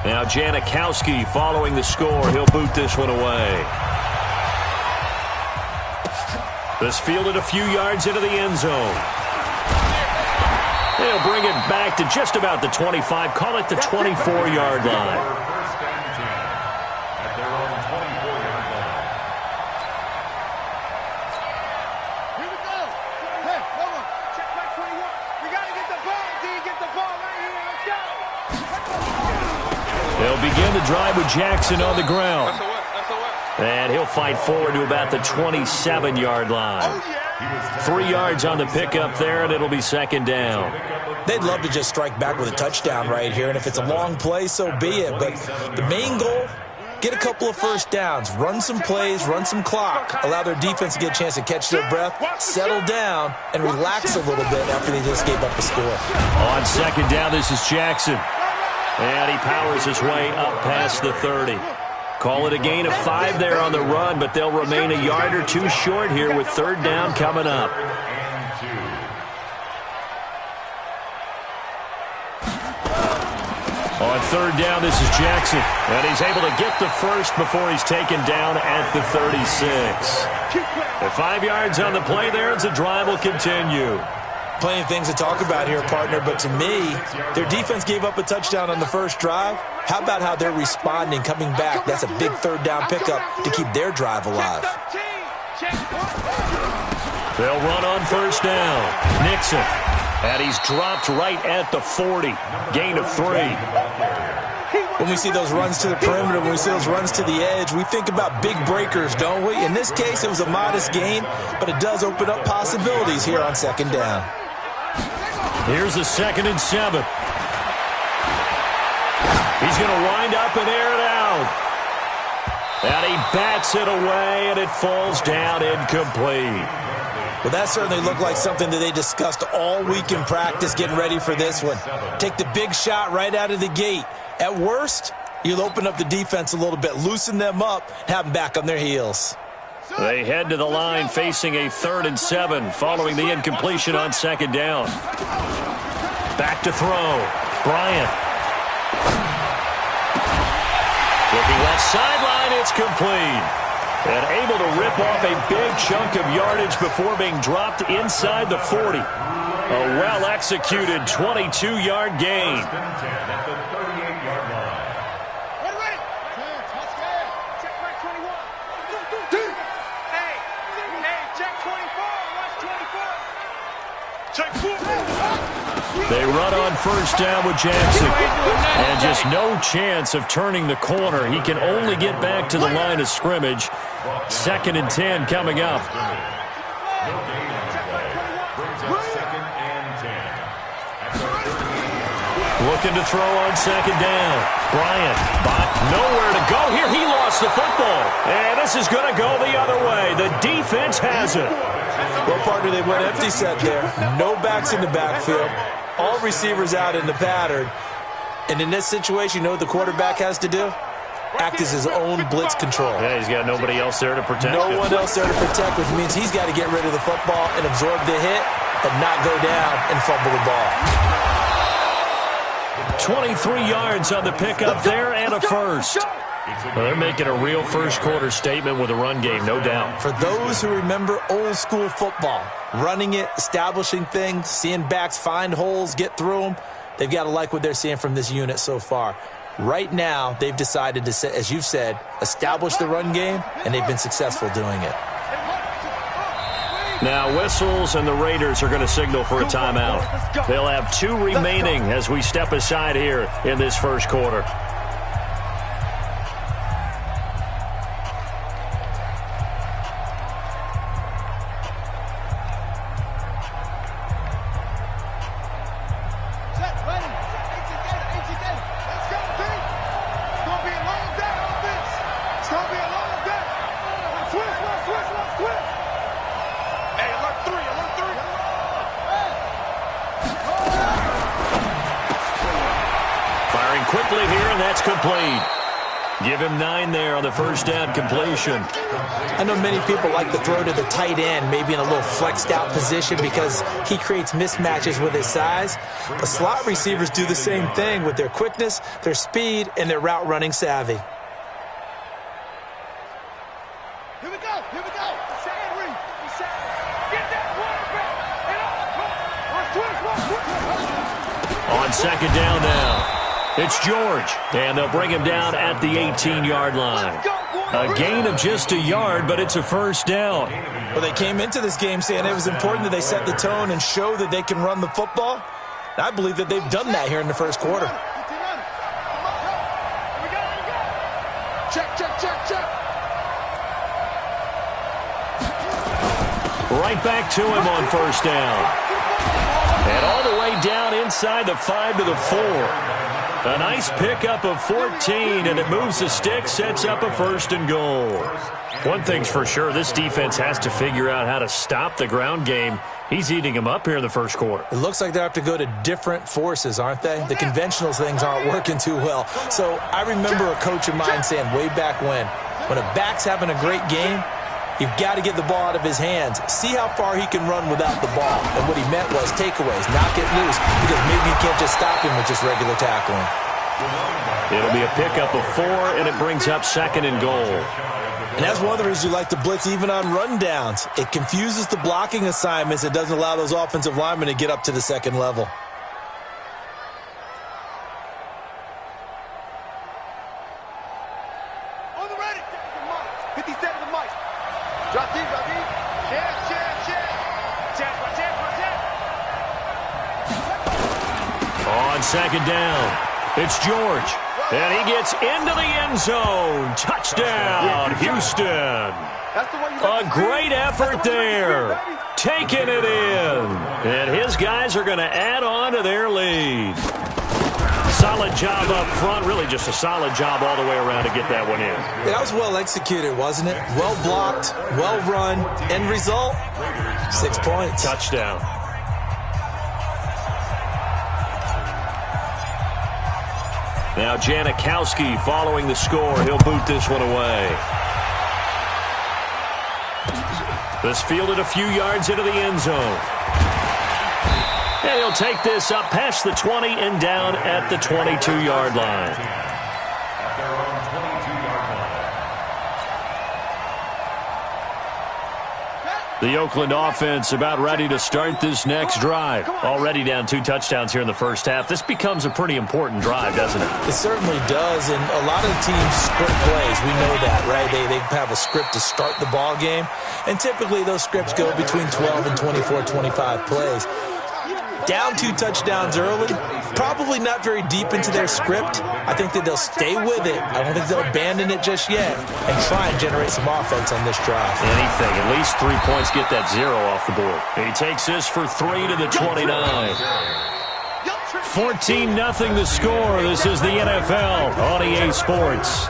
Now Janikowski following the score. He'll boot this one away. This fielded a few yards into the end zone. They'll bring it back to just about the 25. Call it the 24-yard line. They'll begin the drive with Jackson on the ground. And he'll fight forward to about the 27-yard line. 3 yards on the pickup there, and it'll be second down. They'd love to just strike back with a touchdown right here, and if it's a long play, so be it. But the main goal, get a couple of first downs, run some plays, run some clock, allow their defense to get a chance to catch their breath, settle down, and relax a little bit after they just gave up a score. On second down, this is Jackson. And he powers his way up past the 30. Call it a gain of 5 there on the run, but they'll remain a yard or two short here with third down coming up. On third down, this is Jackson. And he's able to get the first before he's taken down at the 36. At 5 yards on the play there, as the drive will continue. Plenty of things to talk about here, partner, but to me, their defense gave up a touchdown on the first drive. How about how they're responding, coming back? That's a big third down pickup to keep their drive alive. They'll run on first down. Nixon. And he's dropped right at the 40. Gain of 3. When we see those runs to the perimeter, when we see those runs to the edge, we think about big breakers, don't we? In this case, it was a modest gain, but it does open up possibilities here on second down. Here's the 2nd and 7. He's going to wind up and air it out. And he bats it away, and it falls down incomplete. Well, that certainly looked like something that they discussed all week in practice getting ready for this one. Take the big shot right out of the gate. At worst, you'll open up the defense a little bit, loosen them up, and have them back on their heels. They head to the line facing a 3rd and 7 following the incompletion on second down. Back to throw. Bryant. Looking left sideline, it's complete. And able to rip off a big chunk of yardage before being dropped inside the 40. A well-executed 22-yard gain. They run on first down with Jackson. And just no chance of turning the corner. He can only get back to the line of scrimmage. 2nd and 10 coming up. Looking to throw on second down. Bryant, but nowhere to go here. He lost the football. And this is going to go the other way. The defense has it. Well, partner, they went empty set there. No backs in the backfield. All receivers out in the pattern. And in this situation, you know what the quarterback has to do? Act as his own blitz control. Yeah, he's got nobody else there to protect him. No one else there to protect, which means he's got to get rid of the football and absorb the hit and not go down and fumble the ball. 23 yards on the pickup there and a first. Well, they're making a real first-quarter statement with a run game, no doubt. For those who remember old-school football, running it, establishing things, seeing backs find holes, get through them, they've got to like what they're seeing from this unit so far. Right now, they've decided to, as you've said, establish the run game, and they've been successful doing it. Now, whistles, and the Raiders are going to signal for a timeout. They'll have 2 remaining as we step aside here in this first quarter. Quickly here, and that's complete. Give him 9 there on the first down completion. I know many people like to throw to the tight end, maybe in a little flexed out position because he creates mismatches with his size. But slot receivers do the same thing with their quickness, their speed, and their route running savvy. Here we go. Here we go. Sad read. Get that quarterback. On second down now. It's George, and they'll bring him down at the 18-yard line. A gain of just a yard, but it's a first down. Well, they came into this game saying it was important that they set the tone and show that they can run the football. And I believe that they've done that here in the first quarter. Check. Right back to him on first down. And all the way down inside the 5 to the 4. A nice pickup of 14, and it moves the stick, sets up a first and goal. One thing's for sure, this defense has to figure out how to stop the ground game. He's eating them up here in the first quarter. It looks like they have to go to different forces, aren't they? The conventional things aren't working too well. So I remember a coach of mine saying way back when a back's having a great game, you've got to get the ball out of his hands. See how far he can run without the ball. And what he meant was takeaways, knock it loose, because maybe you can't just stop him with just regular tackling. It'll be a pickup of 4, and it brings up second and goal. And that's one of the reasons you like to blitz even on rundowns. It confuses the blocking assignments. It doesn't allow those offensive linemen to get up to the second level. On the ready. 57 the mic. Drop deep. On second down, it's George. And he gets into the end zone. Touchdown, Houston. A great effort there. Taking it in. And his guys are going to add on to their lead. Solid job up front. Really just a solid job all the way around to get that one in. Yeah, that was well executed, wasn't it? Well blocked, well run. End result, 6 points. Touchdown. Now Janikowski following the score. He'll boot this one away. This fielded a few yards into the end zone. And he'll take this up past the 20 and down at the 22-yard line. The Oakland offense about ready to start this next drive. Already down 2 touchdowns here in the first half. This becomes a pretty important drive, doesn't it? It certainly does, and a lot of the teams script plays. We know that, right? They have a script to start the ball game, and typically those scripts go between 12 and 24, 25 plays. Down 2 touchdowns early, probably not very deep into their script. I think that they'll stay with it. I don't think they'll abandon it just yet and try and generate some offense on this drive. Anything, at least 3 points, get that 0 off the board. He takes this for 3 to the 29. 14-0 the score. This is the NFL on EA Sports.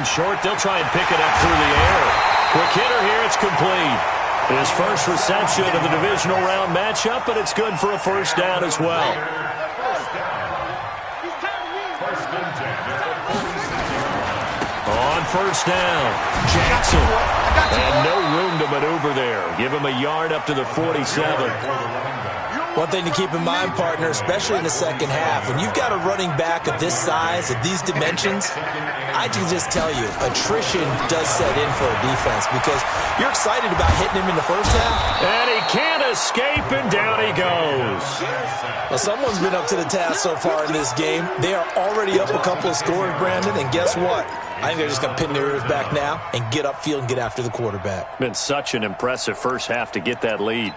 Short, they'll try and pick it up through the air. Quick hitter here, it's complete. His first reception of the divisional round matchup, but it's good for a first down as well. On first down, Jackson. And no room to maneuver there. Give him a yard up to the 47. One thing to keep in mind, partner, especially in the second half, when you've got a running back of this size, of these dimensions, I can just tell you, attrition does set in for a defense because you're excited about hitting him in the first half. And he can't escape, and down he goes. Well, someone's been up to the task so far in this game. They are already up a couple of scores, Brandon, and guess what? I think they're just going to pin their ears back now and get upfield and get after the quarterback. Been such an impressive first half to get that lead.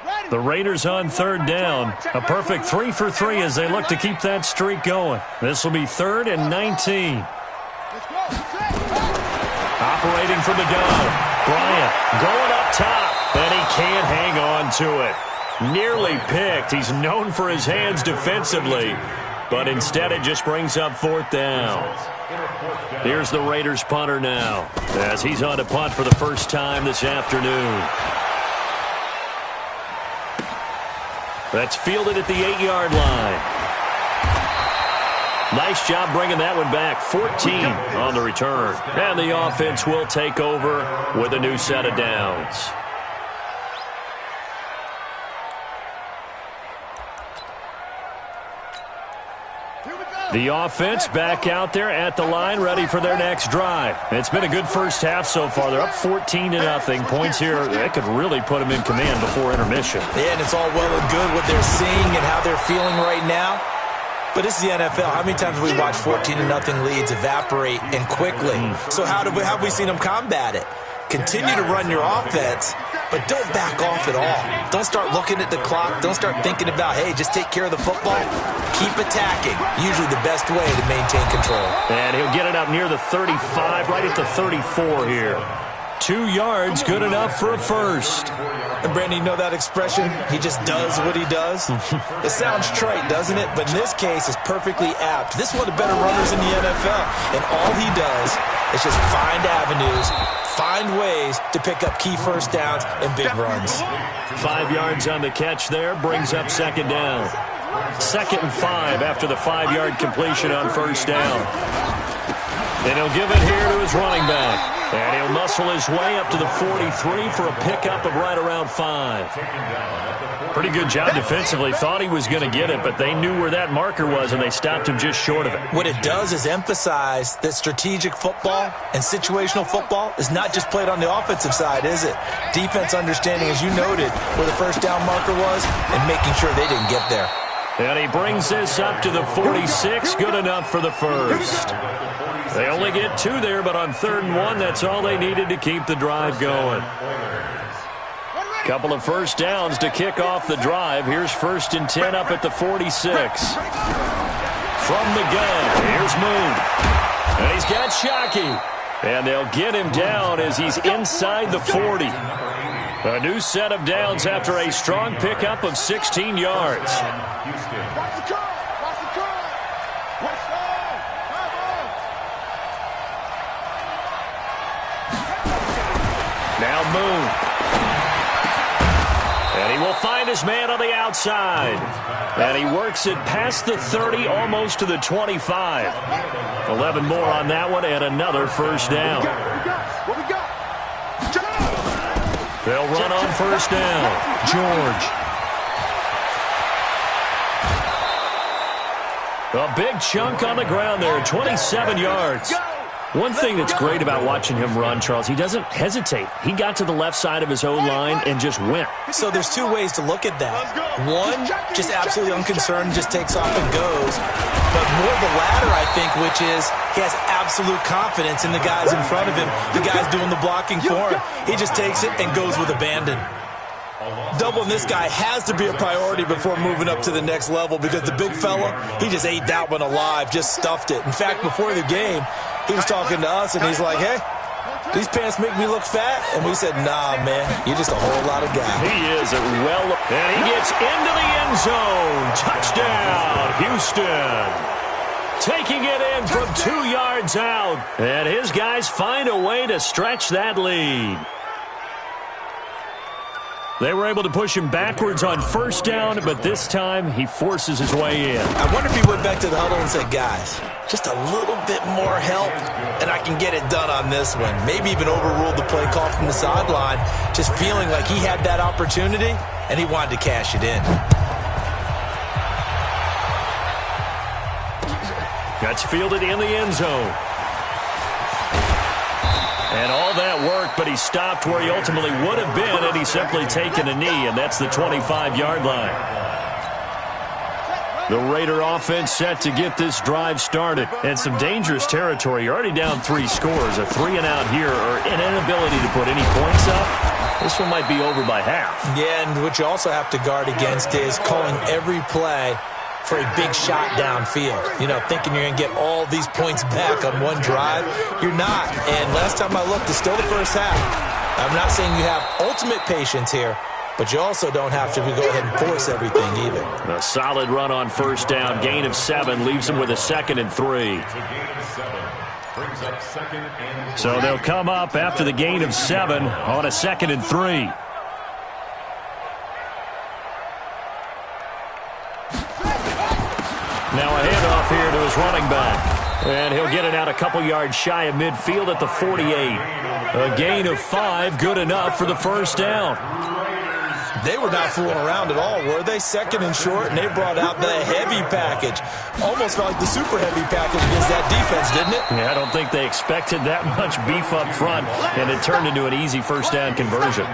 Ready. The Raiders on third down. A perfect 3 for 3 as they look to keep that streak going. This will be 3rd and 19. Operating from the gun. Bryant going up top, and he can't hang on to it. Nearly picked. He's known for his hands defensively, but instead it just brings up 4th down. Here's the Raiders punter now as he's on to punt for the first time this afternoon. That's fielded at the 8-yard line. Nice job bringing that one back. 14 on the return. And the offense will take over with a new set of downs. The offense back out there at the line, ready for their next drive. It's been a good first half so far. They're up 14-0. Points here, that could really put them in command before intermission. Yeah, and it's all well and good what they're seeing and how they're feeling right now. But this is the NFL. How many times have we watched 14-0 leads evaporate and quickly? So how have we seen them combat it? Continue to run your offense, but don't back off at all. Don't start looking at the clock. Don't start thinking about, hey, just take care of the football. Keep attacking. Usually the best way to maintain control. And he'll get it up near the 35, right at the 34 here. 2 yards, good enough for a first. And Brandon, you know that expression? He just does what he does? It sounds trite, doesn't it? But in this case, it's perfectly apt. This is one of the better runners in the NFL. And all he does is just find avenues, find ways to pick up key first downs and big runs. 5 yards on the catch there, brings up 2nd down. 2nd and 5 after the 5-yard completion on first down. And he'll give it here to his running back. And he'll muscle his way up to the 43 for a pickup of right around 5. Pretty good job defensively. Thought he was going to get it, but they knew where that marker was, and they stopped him just short of it. What it does is emphasize that strategic football and situational football is not just played on the offensive side, is it? Defense understanding, as you noted, where the first down marker was and making sure they didn't get there. And he brings this up to the 46. Good enough for the first. They only get 2 there, but on 3rd and 1, that's all they needed to keep the drive going. Couple of first downs to kick off the drive. Here's 1st and 10 up at the 46. From the gun, here's Moon. And he's got Shockey. And they'll get him down as he's inside the 40. A new set of downs after a strong pickup of 16 yards. Now Moon. And he will find his man on the outside. And he works it past the 30, almost to the 25. 11 more on that one, and another first down. They'll run on first down. George. A big chunk on the ground there, 27 yards. One thing that's great about watching him run, Charles, he doesn't hesitate. He got to the left side of his O-line and just went. So there's 2 ways to look at that. One, just absolutely unconcerned, just takes off and goes. But more the latter, I think, which is he has absolute confidence in the guys in front of him, the guys doing the blocking for him. He just takes it and goes with abandon. Doubling this guy has to be a priority before moving up to the next level because the big fella, he just ate that one alive, just stuffed it. In fact, before the game, he was talking to us, and he's like, hey, these pants make me look fat? And we said, nah, man, you're just a whole lot of guy. He is well, and he gets into the end zone. Touchdown, Houston. Taking it in from 2 yards out. And his guys find a way to stretch that lead. They were able to push him backwards on first down, but this time he forces his way in. I wonder if he went back to the huddle and said, guys, just a little bit more help, and I can get it done on this one. Maybe even overruled the play call from the sideline, just feeling like he had that opportunity, and he wanted to cash it in. That's fielded in the end zone. And all that work, but he stopped where he ultimately would have been, and he's simply taken a knee, and that's the 25-yard line. The Raider offense set to get this drive started. And some dangerous territory. You're already down 3 scores. A 3-and-out here, or an inability to put any points up. This one might be over by half. Yeah, and what you also have to guard against is calling every play for a big shot downfield. You know, thinking you're going to get all these points back on one drive. You're not. And last time I looked, it's still the first half. I'm not saying you have ultimate patience here, but you also don't have to go ahead and force everything either. A solid run on first down. Gain of 7 leaves them with a 2nd and 3. So they'll come up after the gain of 7 on a 2nd and 3. Now a handoff here to his running back. And he'll get it out a couple yards shy of midfield at the 48. A gain of 5, good enough for the first down. They were not fooling around at all, were they? 2nd and short, and they brought out the heavy package. Almost like the super heavy package against that defense, didn't it? Yeah, I don't think they expected that much beef up front, and it turned into an easy first down conversion.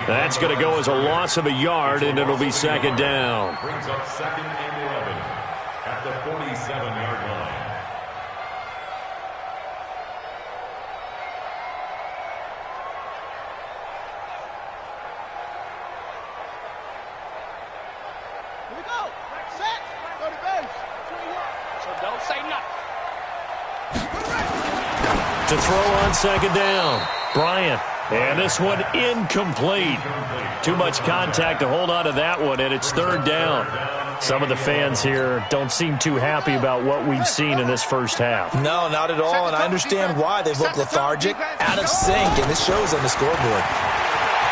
That's going to go as a loss of a yard, and it'll be 2nd down. Brings up 2nd and 11 at the 47-yard line. Here we go. Set. Go to base. So don't say nothing. To throw on 2nd down, Bryant. And this one incomplete. Too much contact to hold on to that one, and it's 3rd down. Some of the fans here don't seem too happy about what we've seen in this first half. No, not at all, and I understand why. They've looked lethargic, out of sync, and this shows on the scoreboard.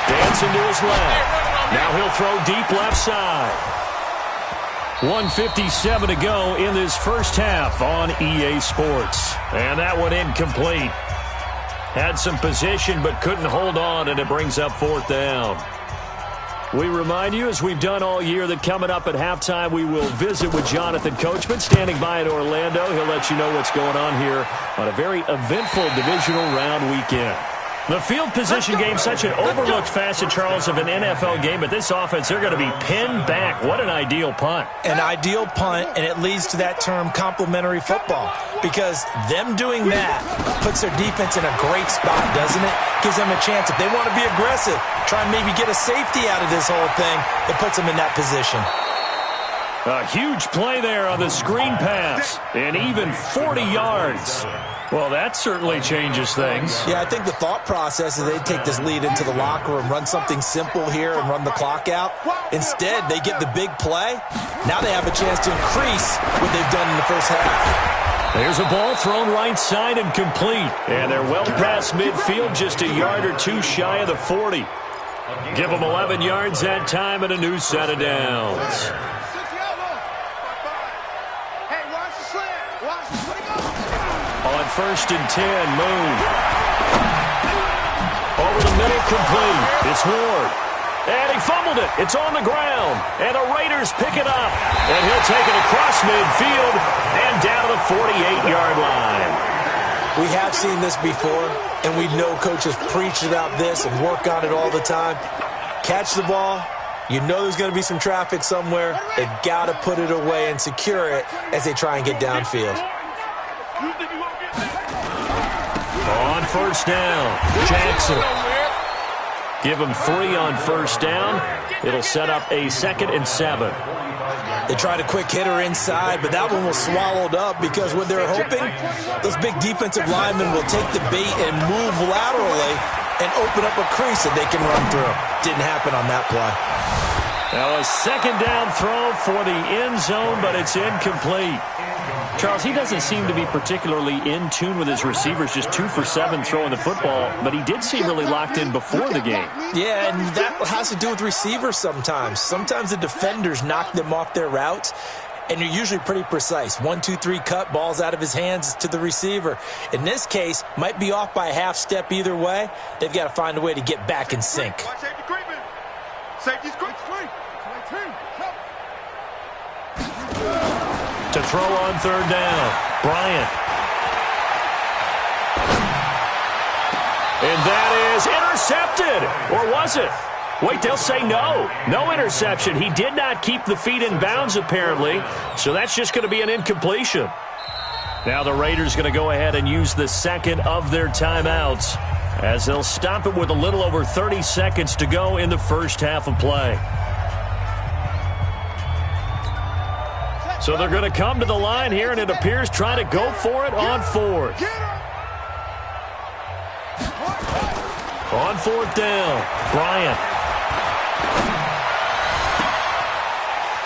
Dancing to his left. Now he'll throw deep left side. 1:57 to go in this first half on EA Sports. And that one incomplete. Had some position but couldn't hold on, and it brings up 4th down. We remind you, as we've done all year, that coming up at halftime, we will visit with Jonathan Coachman, standing by in Orlando. He'll let you know what's going on here on a very eventful divisional round weekend. The field position game, such an overlooked facet, Charles, of an NFL game, but this offense, they're going to be pinned back. What an ideal punt. An ideal punt, and it leads to that term complementary football, because them doing that puts their defense in a great spot, doesn't it? Gives them a chance. If they want to be aggressive, try and maybe get a safety out of this whole thing, it puts them in that position. A huge play there on the screen pass, and even 40 yards. Well, that certainly changes things. Yeah, I think the thought process is they take this lead into the locker room, run something simple here, and run the clock out. Instead, they get the big play. Now they have a chance to increase what they've done in the first half. There's a ball thrown right side and complete. And they're well past midfield, just a yard or two shy of the 40. Give them 11 yards that time and a new set of downs. On 1st and 10, Moon. Over the middle, complete. It's Ward. And he fumbled it. It's on the ground. And the Raiders pick it up. And he'll take it across midfield and down to the 48-yard line. We have seen this before, and we know coaches preach about this and work on it all the time. Catch the ball. You know there's going to be some traffic somewhere. They've got to put it away and secure it as they try and get downfield. On 1st down, Jackson. Give him 3 on 1st down. It'll set up a 2nd and 7. They tried a quick hitter inside, but that one was swallowed up because what they're hoping, those big defensive linemen will take the bait and move laterally and open up a crease that they can run through. Didn't happen on that play. Now a 2nd down throw for the end zone, but it's incomplete. Charles, he doesn't seem to be particularly in tune with his receivers, just 2 for 7 throwing the football, but he did seem really locked in before the game. Yeah, and that has to do with receivers sometimes. Sometimes the defenders knock them off their routes, and you're usually pretty precise. 1, 2, 3 cut, balls out of his hands to the receiver. In this case, might be off by a half step either way. They've got to find a way to get back in sync. Safety's quick. To throw on 3rd down, Bryant. And that is intercepted. Or was it? Wait, they'll say no. No interception. He did not keep the feet in bounds, apparently. So that's just going to be an incompletion. Now the Raiders going to go ahead and use the 2nd of their timeouts. as they'll stop it with a little over 30 seconds to go in the first half of play. So they're going to come to the line here, and it appears try to go for it on fourth. On fourth down, Bryant.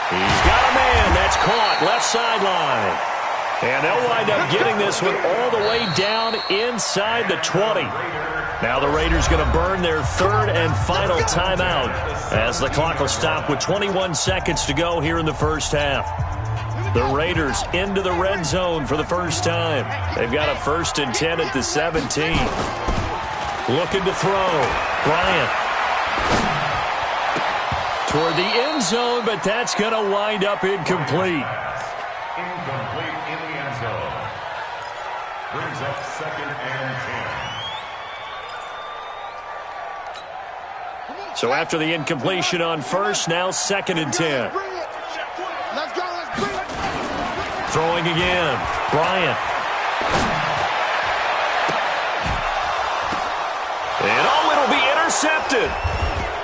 He's got a man. That's caught left sideline. And they'll wind up getting this one all the way down inside the 20. Now the Raiders going to burn their third and final timeout as the clock will stop with 21 seconds to go here in the first half. The Raiders into the red zone for the first time. They've got a 1st and 10 at the 17. Looking to throw. Bryant. Toward the end zone, but that's going to wind up incomplete. Incomplete in the end zone. Brings up 2nd and 10. So after the incompletion on first, now 2nd and 10. Let's go. Throwing again. Bryant. And it'll be intercepted.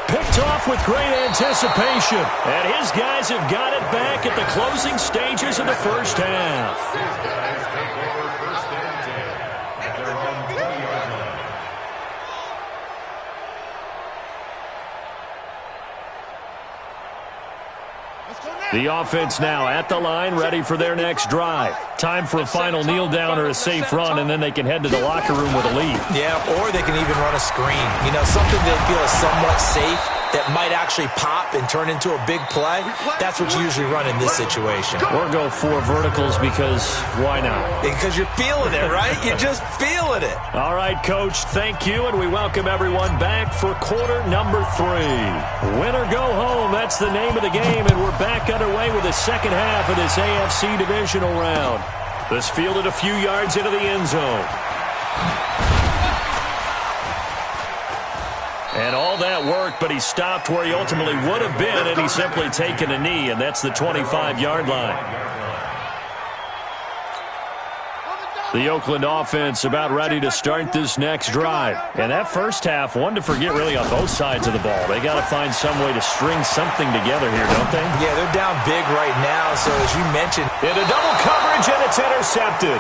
Picked off with great anticipation. And his guys have got it back at the closing stages of the first half. His guys take over 1st and 10 at their own 20-yard line. The offense now at the line, ready for their next drive. Time for a final kneel down or a safe run, and then they can head to the locker room with a lead. Yeah, or they can even run a screen. You know, something they feel is somewhat safe that might actually pop and turn into a big play. That's what you usually run in this situation. Or go 4 verticals because why not? Because you're feeling it, right? You're just feeling it. All right, Coach, thank you, and we welcome everyone back for quarter number 3. Win or go home, that's the name of the game, and we're back underway with the second half of this AFC divisional round. This fielded a few yards into the end zone. And all that worked, but he stopped where he ultimately would have been, and he's simply taken a knee, and that's the 25-yard line. The Oakland offense about ready to start this next drive. And that first half, one to forget really on both sides of the ball. They got to find some way to string something together here, don't they? Yeah, they're down big right now, so as you mentioned. Into double coverage, and it's intercepted.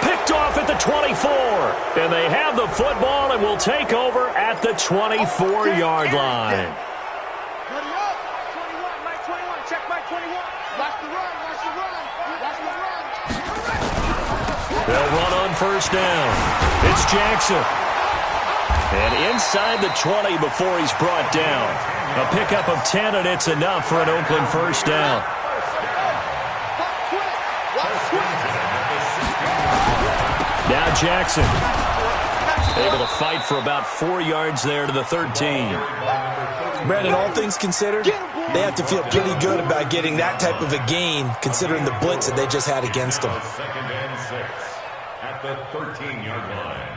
Picked off at the 24. And they have the football and will take over at the 24-yard line. Check my 21. Watch the run. They'll run on first down. It's Jackson. And inside the 20 before he's brought down. A pickup of 10, and it's enough for an Oakland first down. Now Jackson. Able to fight for about 4 yards there to the 13. Brandon, all things considered, they have to feel pretty good about getting that type of a gain, considering the blitz that they just had against them. 2nd and 6 at the 13-yard line.